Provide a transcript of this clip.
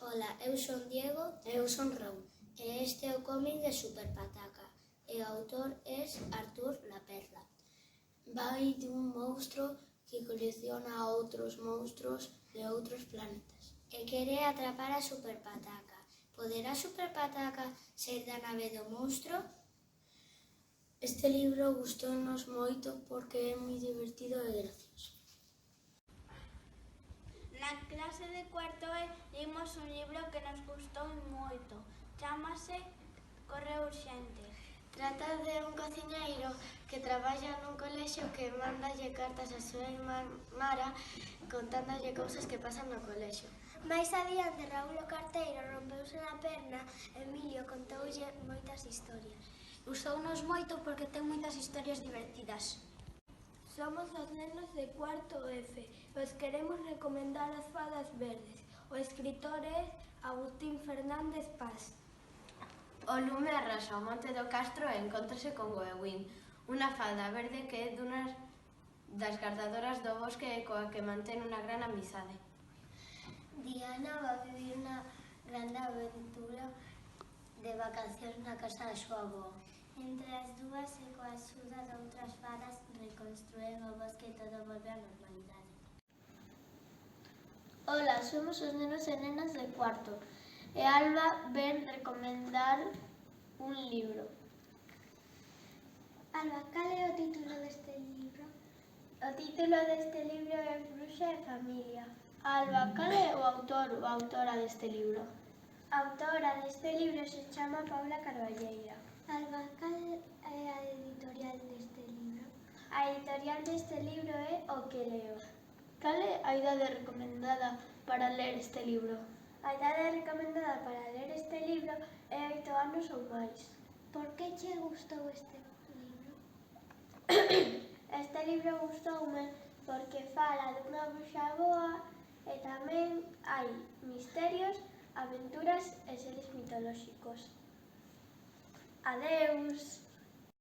Ola, eu son Diego. E eu son Raúl. E este é o cómic de Super Pataca. E o autor é Artur Laperda. Vai dun monstro que colecciona outros monstros de outros planetas. E quere atrapar a Super Pataca. Poderá Super Pataca ser da nave do monstro? Este libro gustounos moito porque é moi divertido e gracioso. Na clase de cuarto E limos un libro que nos gustou moito. Chámase Correo Urxente. Trata de un cociñeiro que traballa nun colexio que mandalle cartas a súa irmá Mara contándolle cousas que pasan no colexio. Mais adiante, Raúl o carteiro rompeuse na perna, Emilio contoulle moitas historias. Gustounos moito porque ten moitas historias divertidas. Somos os nenos de cuarto F. Os queremos recomendar As Fadas Verdes. O escritor é Agustín Fernández Paz. O lume arrasa o monte do Castro e encontrase con Goewin, unha fada verde que é dunhas das gardadoras do bosque e coa que mantén unha gran amizade. Diana va vivir unha grande aventura de vacacións na casa da súa avó. Entre as dúas e coa axuda de outras fadas reconstruen o bosque e todo volve á normalidade. Ola, somos os nenos e nenas de cuarto e Alba ven recomendar un libro. Alba, cal é o título deste libro? O título deste libro é Bruxa e Familia. Alba, cal é o autor ou autora deste libro? A autora deste libro se chama Paula Carballeira. Alba, cal é a editorial deste libro? A editorial deste libro é O que leo. Cal é a idade recomendada para ler este libro? A idade recomendada para ler este libro é 8 anos ou máis. Por que che gustou este libro? Este libro gustoume porque fala dunha bruxa boa e tamén hai misterios, aventuras e seres mitolóxicos. Adeus!